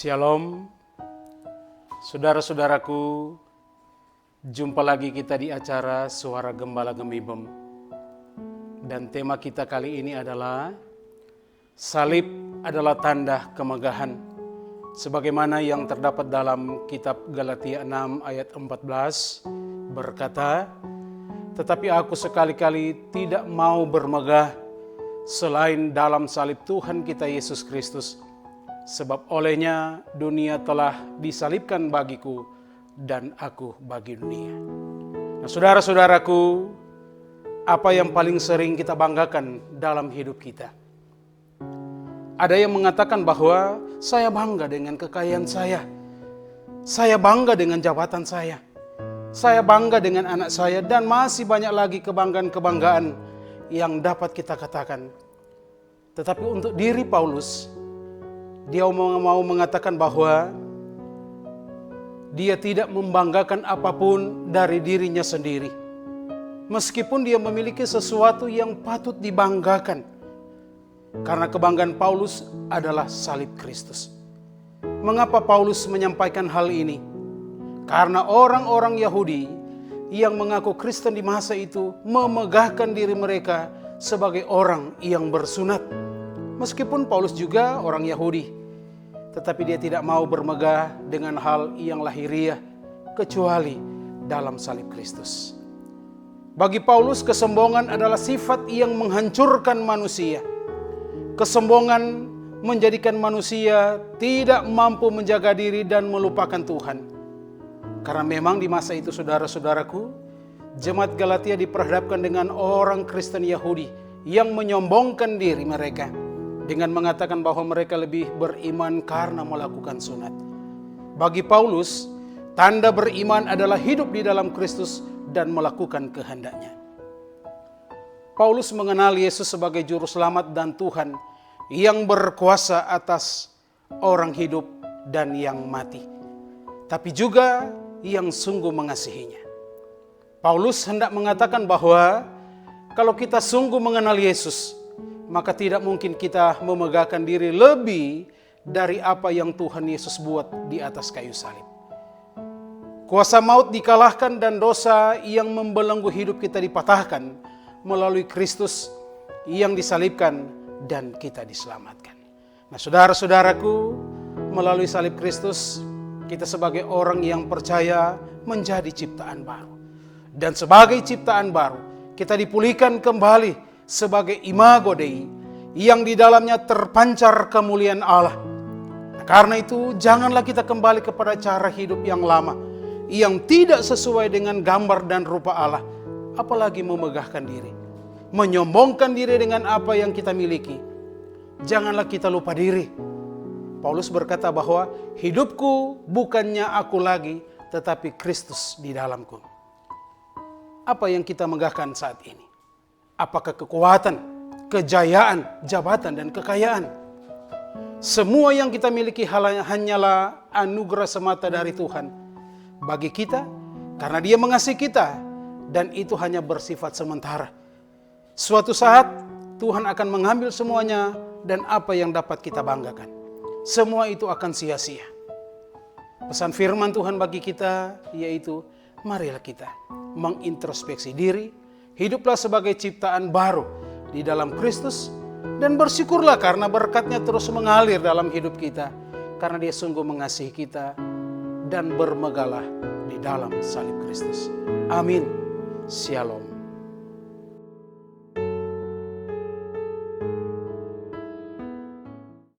Shalom, saudara-saudaraku, jumpa lagi kita di acara Suara Gembala Gembibem. Dan tema kita kali ini adalah Salib adalah tanda kemegahan, sebagaimana yang terdapat dalam kitab Galatia 6 ayat 14 berkata, "Tetapi aku sekali-kali tidak mau bermegah selain dalam salib Tuhan kita Yesus Kristus. Sebab olehnya dunia telah disalibkan bagiku dan aku bagi dunia." Nah, saudara-saudaraku, apa yang paling sering kita banggakan dalam hidup kita? Ada yang mengatakan bahwa saya bangga dengan kekayaan saya bangga dengan jabatan saya bangga dengan anak saya, dan masih banyak lagi kebanggaan-kebanggaan yang dapat kita katakan. Tetapi untuk diri Paulus, dia mau mengatakan bahwa dia tidak membanggakan apapun dari dirinya sendiri. Meskipun dia memiliki sesuatu yang patut dibanggakan. Karena kebanggaan Paulus adalah salib Kristus. Mengapa Paulus menyampaikan hal ini? Karena orang-orang Yahudi yang mengaku Kristen di masa itu memegahkan diri mereka sebagai orang yang bersunat. Meskipun Paulus juga orang Yahudi, tetapi dia tidak mau bermegah dengan hal yang lahiriah kecuali dalam salib Kristus. Bagi Paulus, kesombongan adalah sifat yang menghancurkan manusia. Kesombongan menjadikan manusia tidak mampu menjaga diri dan melupakan Tuhan. Karena memang di masa itu, saudara-saudaraku, jemaat Galatia diperhadapkan dengan orang Kristen Yahudi yang menyombongkan diri mereka dengan mengatakan bahwa mereka lebih beriman karena melakukan sunat. Bagi Paulus, tanda beriman adalah hidup di dalam Kristus dan melakukan kehendaknya. Paulus mengenal Yesus sebagai juru selamat dan Tuhan yang berkuasa atas orang hidup dan yang mati, tapi juga yang sungguh mengasihinya. Paulus hendak mengatakan bahwa kalau kita sungguh mengenal Yesus, maka tidak mungkin kita memegahkan diri lebih dari apa yang Tuhan Yesus buat di atas kayu salib. Kuasa maut dikalahkan dan dosa yang membelenggu hidup kita dipatahkan melalui Kristus yang disalibkan dan kita diselamatkan. Nah, saudara-saudaraku, melalui salib Kristus, kita sebagai orang yang percaya menjadi ciptaan baru. Dan sebagai ciptaan baru, kita dipulihkan kembali sebagai imago Dei yang di dalamnya terpancar kemuliaan Allah. Nah, karena itu janganlah kita kembali kepada cara hidup yang lama yang tidak sesuai dengan gambar dan rupa Allah, apalagi memegahkan diri, menyombongkan diri dengan apa yang kita miliki. Janganlah kita lupa diri. Paulus berkata bahwa hidupku bukannya aku lagi, tetapi Kristus di dalamku. Apa yang kita megahkan saat ini? Apakah kekuatan, kejayaan, jabatan, dan kekayaan? Semua yang kita miliki hanyalah anugerah semata dari Tuhan bagi kita, karena Dia mengasihi kita, dan itu hanya bersifat sementara. Suatu saat Tuhan akan mengambil semuanya, dan apa yang dapat kita banggakan, semua itu akan sia-sia. Pesan firman Tuhan bagi kita yaitu, marilah kita mengintrospeksi diri, hiduplah sebagai ciptaan baru di dalam Kristus, dan bersyukurlah karena berkat-Nya terus mengalir dalam hidup kita, karena Dia sungguh mengasihi kita, dan bermegahlah di dalam salib Kristus. Amin. Shalom.